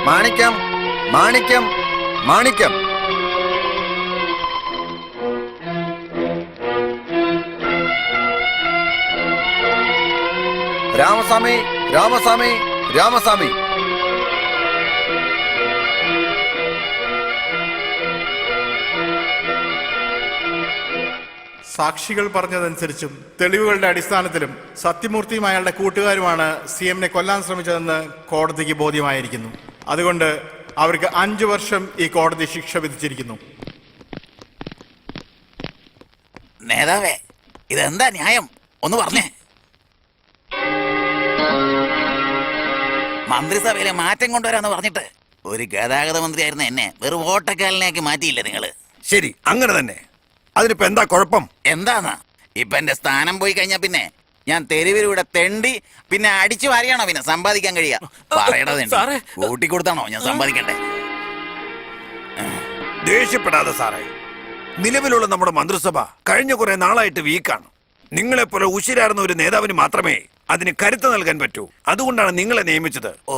മാണിക്യം, മാണിക്യം, മാണിക്യം. രാമസ്വാമി, രാമസ്വാമി, രാമസ്വാമി. സാക്ഷികൾ പറഞ്ഞതനുസരിച്ചും തെളിവുകളുടെ അടിസ്ഥാനത്തിലും സത്യമൂർത്തിയും അയാളുടെ കൂട്ടുകാരുമാണ് CM-നെ കൊല്ലാൻ ശ്രമിച്ചതെന്ന് കോടതിക്ക് ബോധ്യമായിരിക്കുന്നു. അതുകൊണ്ട് അവർക്ക് 5 വർഷം ഈ കോടതി ശിക്ഷ വിധിച്ചിരിക്കുന്നു. നേതാവേ, ഇതെന്താ ന്യായം? ഒന്ന് പറഞ്ഞേ. മന്ത്രിസഭയിലെ മാറ്റം കൊണ്ടുവരാന്ന് പറഞ്ഞിട്ട് ഒരു ഗതാഗത മന്ത്രിയായിരുന്ന എന്നെ വെറും ഓട്ടക്കാലിനേക്ക് മാറ്റിയില്ലേ നിങ്ങള്? ശരി, അങ്ങനെ തന്നെ. അതിനിപ്പോ എന്താ കുഴപ്പം? എന്താന്നാ ഇപ്പൊ എന്റെ സ്ഥാനം പോയി കഴിഞ്ഞാ പിന്നെ ഞാൻ തെരുവിലൂടെ തെണ്ടി പിന്നെ അടിച്ചു വാരിയാണോ പിന്നെ സമ്പാദിക്കാൻ കഴിയാ? പറയണത് കൂട്ടിക്കൊടുത്താണോ ഞാൻ സമ്പാദിക്കണ്ടേ? ദേഷ്യപ്പെടാതെ സാറേ. നിലവിലുള്ള നമ്മുടെ മന്ത്രിസഭ കഴിഞ്ഞ കുറെ നാളായിട്ട് വീക്കാണ്. നിങ്ങളെപ്പോലെ ഉശിരാർന്ന ഒരു നേതാവിന് മാത്രമേ അതിന് കരുത്ത് നൽകാൻ പറ്റൂ. അതുകൊണ്ടാണ് നിങ്ങളെ നിയമിച്ചത്. ഓ,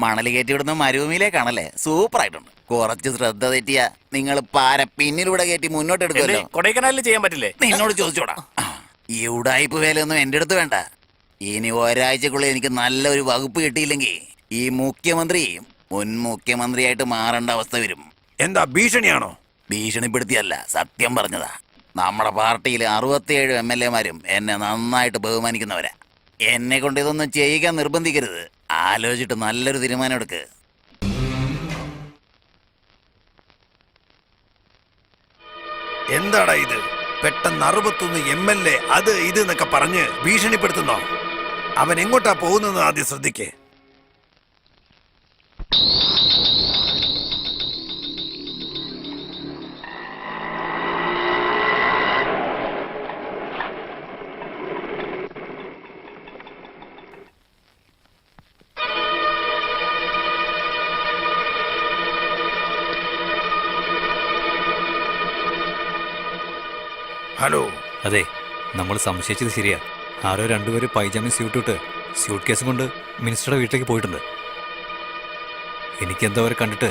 മണല് കയറ്റിവിടുന്ന മരുഭൂമിയിലേക്കാണല്ലേ? സൂപ്പർ ആയിട്ടുണ്ട്. കുറച്ച് ശ്രദ്ധ തെറ്റിയ നിങ്ങൾ പാര പിന്നിലൂടെ കയറ്റി മുന്നോട്ട് എടുക്കുമല്ലോ. കൊടൈക്കനാലിൽ ചെയ്യാൻ പറ്റില്ലേ? നിന്നോട് ചോദിച്ചോടാ. ഈ ഉടായ്പ വേലയൊന്നും എന്റെ അടുത്ത് വേണ്ട. ഇനി ഒരാഴ്ചക്കുള്ളിൽ എനിക്ക് നല്ലൊരു വകുപ്പ് കിട്ടിയില്ലെങ്കിൽ ഈ മുഖ്യമന്ത്രി മുൻ മുഖ്യമന്ത്രിയായിട്ട് മാറേണ്ട അവസ്ഥ വരും. എന്താ ഭീഷണിയാണോ? ഭീഷണിപ്പെടുത്തിയല്ല, സത്യം പറഞ്ഞതാ. നമ്മുടെ പാർട്ടിയിൽ 67 MLA-മാരും എന്നെ നന്നായിട്ട് ബഹുമാനിക്കുന്നവരാ. എന്നെ കൊണ്ട് ഇതൊന്നും ചെയ്യിക്കാൻ നിർബന്ധിക്കരുത്. ആലോചിച്ചിട്ട് നല്ലൊരു തീരുമാനം എടുക്ക്. എന്താടാ ഇത്? പെട്ടെന്ന് 61 MLA അത് ഇത് എന്നൊക്കെ പറഞ്ഞ് ഭീഷണിപ്പെടുത്തുന്നോ? അവൻ എങ്ങോട്ടാ പോകുന്നത് ആദ്യം ശ്രദ്ധിക്കേ. ഹലോ. അതെ, നമ്മൾ സംശയിച്ചത് ശരിയാ. ആരോ 2 പേര് പൈജാമി സ്യൂട്ട് ഇട്ട് സ്യൂട്ട് കേസും കൊണ്ട് മിനിസ്റ്ററുടെ വീട്ടിലേക്ക് പോയിട്ടുണ്ട്. എനിക്കെന്തോ അവരെ കണ്ടിട്ട്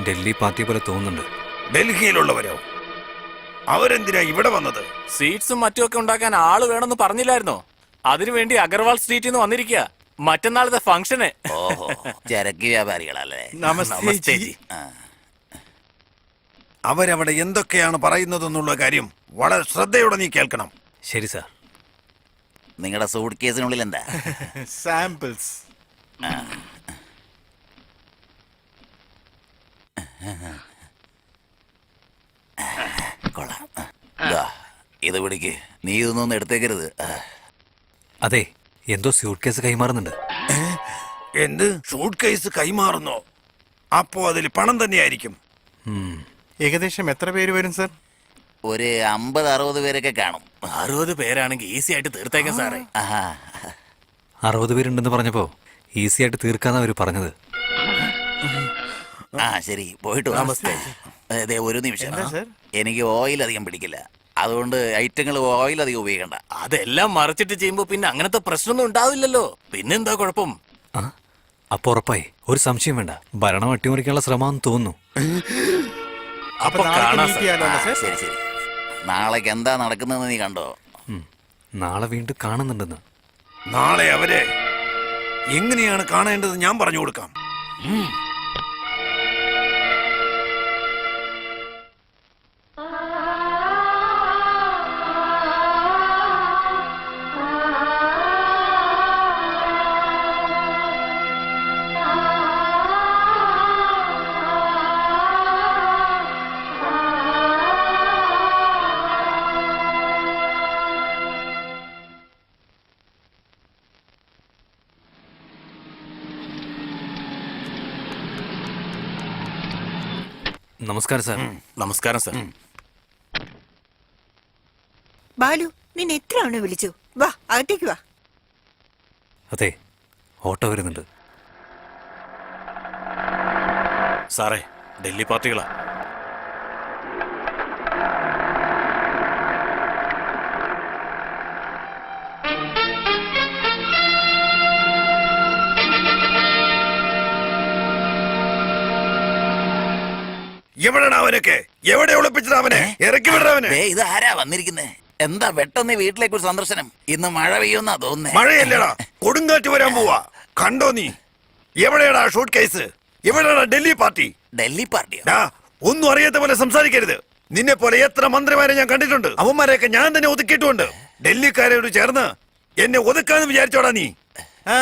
ഡൽഹി പാർട്ടിയെ പോലെ തോന്നുന്നുണ്ട്. ഡൽഹിയിലുള്ളവരോ? അവരെന്തിനാ ഇവിടെ വന്നത്? സീറ്റ്സും മറ്റുമൊക്കെ ഉണ്ടാക്കാൻ ആള് വേണമെന്ന് പറഞ്ഞില്ലായിരുന്നോ? അതിനുവേണ്ടി അഗർവാൾ സ്ട്രീറ്റിൽ നിന്ന് വന്നിരിക്കുക. മറ്റന്നാളത്തെ ഫംഗ്ഷന്. ഓഹോ, ചരക്ക് വ്യാപാരികളല്ലേ? നമസ്തേ ജി. അവരവിടെ എന്തൊക്കെയാണ് പറയുന്നതെന്നുള്ള കാര്യം വളരെ ശ്രദ്ധയോടെ നീ കേൾക്കണം. ശരി സാർ. നിങ്ങളുടെ സൂട്ട് കേസിനുള്ളിൽ എന്താ? സാമ്പിൾസ്. കൊള്ളാം. ഇത് പിടിക്ക്. നീ ഇതൊന്നും എടുത്തേക്കരുത്. അതെ, എന്തോ സ്യൂട്ട് കേസ് കൈമാറുന്നുണ്ട്. എന്ത് ഷൂട്ട് കേസ് കൈമാറുന്നോ? അപ്പോ അതിൽ പണം തന്നെയായിരിക്കും. ഏകദേശം എത്ര പേര് വരും സർ? ഒരു 50-60 പേരൊക്കെ കാണും. 60 പേരാണെങ്കിൽ ഈസി ആയിട്ട് തീർത്തേക്കാം സാറേ. 60 പേരുണ്ടെന്ന് പറഞ്ഞപ്പോ ഈസി ആയിട്ട് തീർക്കാന്നാ അവര് പറഞ്ഞത്. ശരി, പോയിട്ട് നമസ്തേ. അതെ, ഒരു നിമിഷം. സർ? എനിക്ക് ഓയിൽ അധികം പിടിക്കില്ല. അതുകൊണ്ട് ഐറ്റങ്ങൾ ഓയിൽ അധികം ഉപയോഗിക്കണ്ട. അതെല്ലാം മറച്ചിട്ട് ചെയ്യുമ്പോ പിന്നെ അങ്ങനത്തെ പ്രശ്നമൊന്നും ഉണ്ടാവില്ലല്ലോ. പിന്നെന്താ കുഴപ്പം? അപ്പൊ ഉറപ്പായി, ഒരു സംശയം വേണ്ട, ഭരണം അട്ടിമറിക്കാനുള്ള ശ്രമമാണെന്ന് തോന്നുന്നു. അപ്പൊ കാണാം സർ. ശരി ശരി. നാളേക്ക് എന്താ നടക്കുന്നതെന്ന് നീ കണ്ടോ? നാളെ വീണ്ടും കാണുന്നുണ്ടെന്ന്. നാളെ അവരെ എങ്ങനെയാണ് കാണേണ്ടത് ഞാൻ പറഞ്ഞു കൊടുക്കാം. നമസ്കാരം സാർ. നമസ്കാരം സർ. ബാലു, നിന്നെ എത്ര തവണ വിളിച്ചു? വാ, അകത്തേക്ക് വാ. അതെ, ഓട്ടോ വരുന്നുണ്ട്. സാറേ, ഡൽഹി പാർട്ടികളാ. എവിടെയാണ് അവനൊക്കെ? എവിടെ ഒളിപ്പിച്ചത് അവനെ? ഇറക്കി വിടറ അവനെ. ദേ, ഇത് ആരാ വന്നിരിക്കുന്നേ? എന്താ പെട്ടെന്ന് വീട്ടിലേക്ക് ഒരു സന്ദർശനം? ഇന്ന് മഴ പെയ്യുന്നാ തോന്നുന്നേ. മഴയല്ലടാ, കൊടുങ്കാറ്റ് വരാൻ പോവാ. കണ്ടോ നീ? എവിടെയാടാ ഷൂട്ട് കേസ്? എവിടെയാടാ ഡൽഹി പാർട്ടി? ഡൽഹി പാർട്ടിയോ? ഡാ, ഒന്നും അറിയാത്ത പോലെ സംസാരിക്കരുത്. നിന്നെ പോലെ എത്ര മന്ത്രിമാരെ ഞാൻ കണ്ടിട്ടുണ്ട്. അവന്മാരെയൊക്കെ ഞാൻ തന്നെ ഒതുക്കിയിട്ടുണ്ട്. ഡൽഹിക്കാരോട് ചേർന്ന് എന്നെ ഒതുക്കാന്ന് വിചാരിച്ചോടാ നീ? ആ,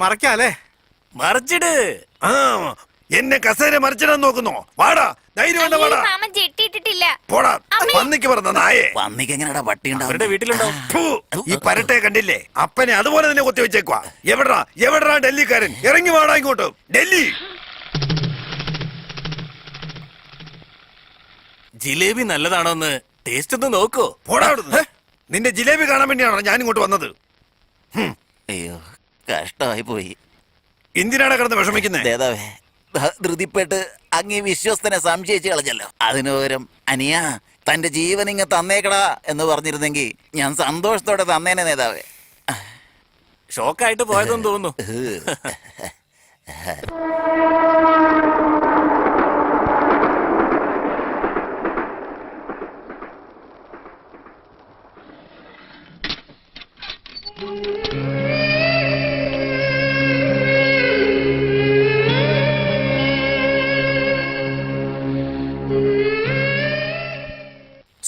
മറക്കാല്ലേ? മറിച്ചിട്. ആ, എന്നെ കസേര മറിച്ചിടാൻ നോക്കുന്നോ? വാടാ, ധൈര്യം വേണ്ട, വാടാ. മാമൻ ജെട്ടിയിട്ടിട്ടില്ല. പോടാ, പന്നിക്ക് പറഞ്ഞ നായേ. പന്നിക്ക് എങ്ങനെയാ പട്ടി അവരുടെ വീട്ടിലുണ്ടോ? ഫു, ഈ പരട്ടെ കണ്ടില്ലേ? അപ്പനെ അതുപോലെ തന്നെ കൊത്തി വെച്ചേക്കുവാ. എവിടാ ഡൽഹിക്കാരൻ? ഇറങ്ങി വാടാ ഇങ്ങോട്ട്. ഡൽഹി ജിലേബി നല്ലതാണോ എന്ന് ടേസ്റ്റ് ഒന്ന് നോക്കോ. പോടാ അവിടുന്ന്. നിന്റെ ജിലേബി കാണാൻ വേണ്ടിയാണോ ഞാൻ ഇങ്ങോട്ട് വന്നത്? അയ്യോ, കഷ്ടമായി പോയി. എന്തിനാണ് കിടന്ന് വിഷമിക്കുന്നേ? നേതാവേ, ധൃതിപ്പെട്ട് അങ്ങേ വിശ്വസ്തനെ സംശയിച്ച് കളഞ്ഞല്ലോ. അതിനു പകരം അനിയ തന്റെ ജീവൻ ഇങ്ങ് തന്നേക്കടാ എന്ന് പറഞ്ഞിരുന്നെങ്കിൽ ഞാൻ സന്തോഷത്തോടെ തന്നേനെ നേതാവേ. ഷോക്കായിട്ട് പോയതെന്ന് തോന്നുന്നു.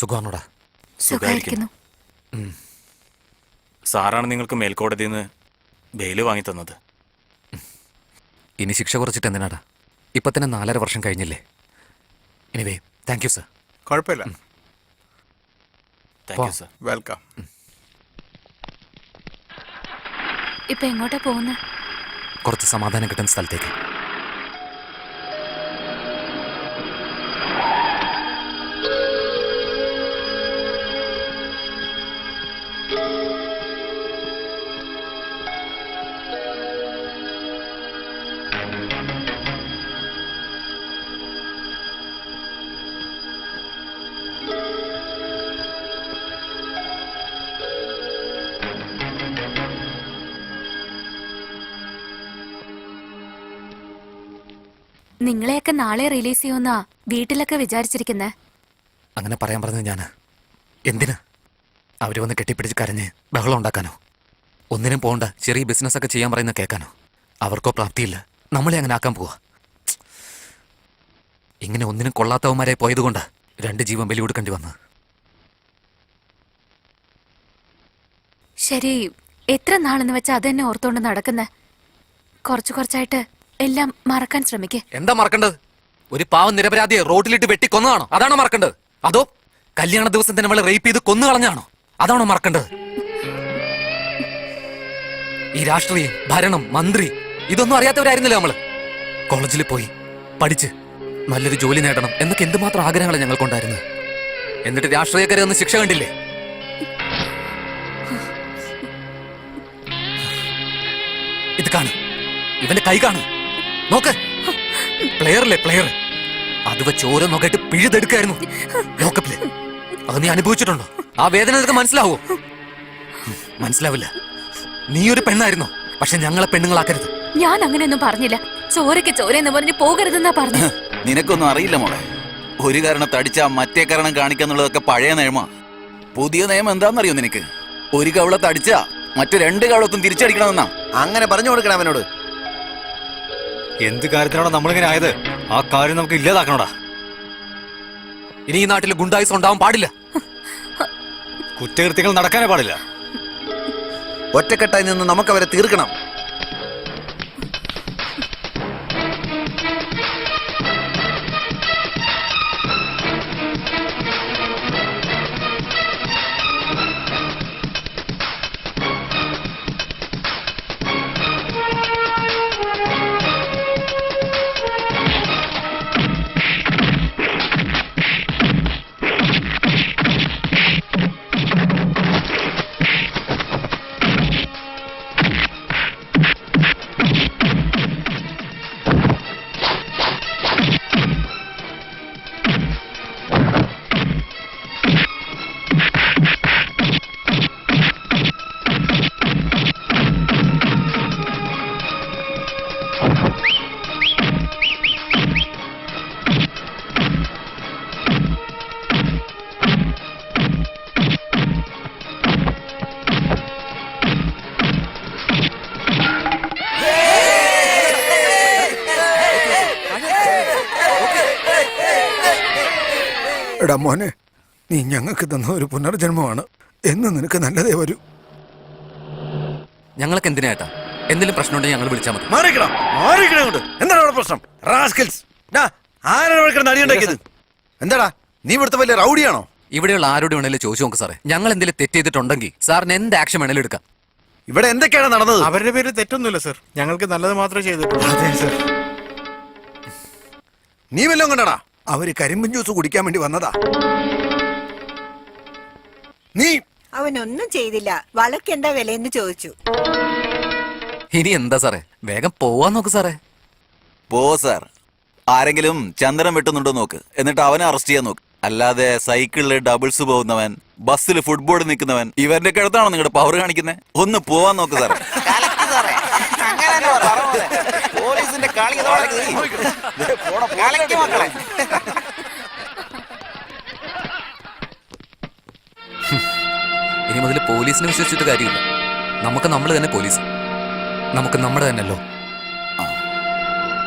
സുഖമാണോടാ? സുഖായിരിക്കുന്നു. സാറാണ് നിങ്ങൾക്ക് മേൽക്കോടതിയിൽ നിന്ന് ബെയില് വാങ്ങി തന്നത്. ഇനി ശിക്ഷ കുറച്ചിട്ട് എന്തിനാടാ? ഇപ്പൊ തന്നെ 4.5 വർഷം കഴിഞ്ഞില്ലേ? Anyway, thank you sir. കുഴപ്പമില്ല. Thank you sir. വെൽക്കം. ഇപ്പൊ എങ്ങോട്ടാ പോകുന്നത്? കുറച്ച് സമാധാനം കിട്ടുന്ന സ്ഥലത്തേക്ക്. നിങ്ങളെയൊക്കെ നാളെ റിലീസ് ചെയ്യുമെന്നാ വീട്ടിലൊക്കെ വിചാരിച്ചിരിക്കുന്നേ. അങ്ങനെ പറയാൻ പറഞ്ഞത് ഞാന്. എന്തിന്? അവര് വന്ന് കെട്ടിപ്പിടിച്ച് കരഞ്ഞ് ബഹളം ഉണ്ടാക്കാനോ? ഒന്നിനും പോണ്ട ചെറിയ ബിസിനസ്സൊക്കെ ചെയ്യാൻ പറയുന്ന കേൾക്കാനോ? അവർക്കോ പ്രാപ്തിയില്ല, നമ്മളെ അങ്ങനെ ആക്കാൻ പോവാ. ഇങ്ങനെ ഒന്നിനും കൊള്ളാത്തവന്മാരെ പോയതുകൊണ്ട് 2 ജീവൻ ബലി കൊടുക്കേണ്ടി വന്നു. ശരി, എത്ര നാളെന്ന് വെച്ചാ അതെന്നെ ഓർത്തോണ്ട് നടക്കുന്നേ? കുറച്ചായിട്ട് എല്ലാം മറക്കാൻ ശ്രമിക്കേ. എന്താ മറക്കേണ്ടത്? ഒരു പാവം നിരപരാധിയെ റോഡിലിട്ട് വെട്ടി കൊന്നതാണോ? അതാണോ മറക്കേണ്ടത്? അതോ കല്യാണ ദിവസം തന്നെ അവളെ റേപ്പ് ചെയ്ത് കൊന്നു കളഞ്ഞാണോ? അതാണോ മറക്കേണ്ടത്? ഈ രാഷ്ട്രീയം, ഭരണം, മന്ത്രി ഇതൊന്നും അറിയാത്തവരായിരുന്നില്ല നമ്മള്. കോളേജിൽ പോയി പഠിച്ച് നല്ലൊരു ജോലി നേടണം എന്നൊക്കെ എന്തുമാത്രം ആഗ്രഹങ്ങളാണ് ഞങ്ങൾക്കുണ്ടായിരുന്നത്. എന്നിട്ട് രാഷ്ട്രീയക്കാരെ ഒന്ന് ശിക്ഷ കണ്ടില്ലേ? ഇത് കാണും, ഇവന്റെ കൈ കാണും, നോക്ക്. പ്ലെയറല്ലേ പ്ലെയർ. അത് വെച്ച് ഓരോ നോക്കായിട്ട് പിഴുതെടുക്കായിരുന്നു ലോക്കപ്പില്. അത് നീ അനുഭവിച്ചിട്ടുണ്ടോ? ആ വേദന നിനക്ക് മനസ്സിലാവോ? മനസ്സിലാവില്ല. നീ ഒരു പെണ്ണായിരുന്നോ? പക്ഷെ ഞങ്ങളെ പെണ്ണുങ്ങളാക്കരുത്. ഞാൻ അങ്ങനെയൊന്നും പറഞ്ഞില്ല. ചോരയ്ക്ക് ചോരയെന്ന് പറഞ്ഞ് പോകരുതെന്നാ പറഞ്ഞു. നിനക്കൊന്നും അറിയില്ല മോളെ. ഒരു കാരണത്ത് അടിച്ചാ മറ്റേ കാരണം കാണിക്കാന്നുള്ളതൊക്കെ പഴയ നിയമ. പുതിയ നിയമം എന്താണെന്നറിയോ നിനക്ക്? ഒരു കവളത്ത് അടിച്ചാ മറ്റു 2 കവളത്തും തിരിച്ചടിക്കണമെന്നാ. അങ്ങനെ പറഞ്ഞു കൊടുക്കണം അവനോട്. എന്ത് കാര്യത്തിനാണോ നമ്മളിങ്ങനെ ആയത്? ആ കാര്യം നമുക്ക് ഇല്ലാതാക്കണോടാ. ഇനി ഈ നാട്ടിൽ ഗുണ്ടായുസം ഉണ്ടാവാൻ പാടില്ല. കുറ്റകൃത്യങ്ങൾ നടക്കാനേ പാടില്ല. ഒറ്റക്കെട്ടായി നിന്ന് നമുക്കവരെ തീർക്കണം. എടാ മോനെ, നീ ഞങ്ങൾക്ക് തന്ന ഒരു പുനർജന്മമാണ്. എന്ന് നിനക്ക് നല്ലതേ വരൂ. ഞങ്ങൾക്ക് എന്തിനാ ഏട്ടാ? എന്തെങ്കിലും പ്രശ്നമുണ്ടെങ്കിൽ ഞങ്ങൾ വിളിച്ചാൽ മതി. മാറിക്കണോട്ട്. എന്താണ് അവിടെ പ്രശ്നം? റാസ്കൽസ്. ആരാണ് വിളിക്കണം അടിയുണ്ടാക്കിയത്? എന്താടാ നീ ഇവിടുത്തെ വലിയ റൗഡിയാണോ? ഇവിടെയുള്ള ആരോട് വേണേലും ചോദിച്ചു നോക്ക് സാറേ. ഞങ്ങൾ എന്തെങ്കിലും തെറ്റ് ചെയ്തിട്ടുണ്ടെങ്കിൽ സാറിന് എന്ത് ആക്ഷൻ വേണേലും എടുക്കാം. ഇവിടെ എന്തൊക്കെയാണ് നടന്നത്? അവരുടെ പേരിൽ തെറ്റൊന്നുമില്ല സർ. ഞങ്ങൾക്ക് നല്ലത് മാത്രമേ ചെയ്തിട്ടുള്ളൂ. അതെ സർ. നീ വല്ലതും കണ്ടടാ? അവര് കരിമ്പൻ ജ്യൂസ് കുടിക്കാൻ വേണ്ടി വന്നതാ. നീ അവനൊന്നും ചെയ്തില്ല. വളക്ക് എന്താ വിലയെന്ന് ചോദിച്ചു. ഇനി എന്താ സാറേ, വേഗം പോവാൻ നോക്ക് സാറേ. പോ സാർ. ആരെങ്കിലും ചന്ദ്രൻ വെട്ടുന്നുണ്ടോ നോക്ക്, എന്നിട്ട് അവനെ അറസ്റ്റ് ചെയ്യാൻ നോക്ക്. അല്ലാതെ സൈക്കിളില് ഡബിൾസ് പോകുന്നവൻ, ബസ്സിൽ ഫുട്ബോൾ നിൽക്കുന്നവൻ, ഇവരുടെ അടുത്താണോ നിങ്ങളുടെ പവർ കാണിക്കുന്നത്? ഒന്ന് പോവാൻ നോക്ക് സാർ. പോലീസിന്റെ കളി മക്കളെ. ഇനി മുതൽ പോലീസിനെ വിശ്വസിച്ചിട്ട് കാര്യമില്ല. നമുക്ക് നമ്മൾ തന്നെ പോലീസ്. നമുക്ക് നമ്മുടെ തന്നെ ലോ.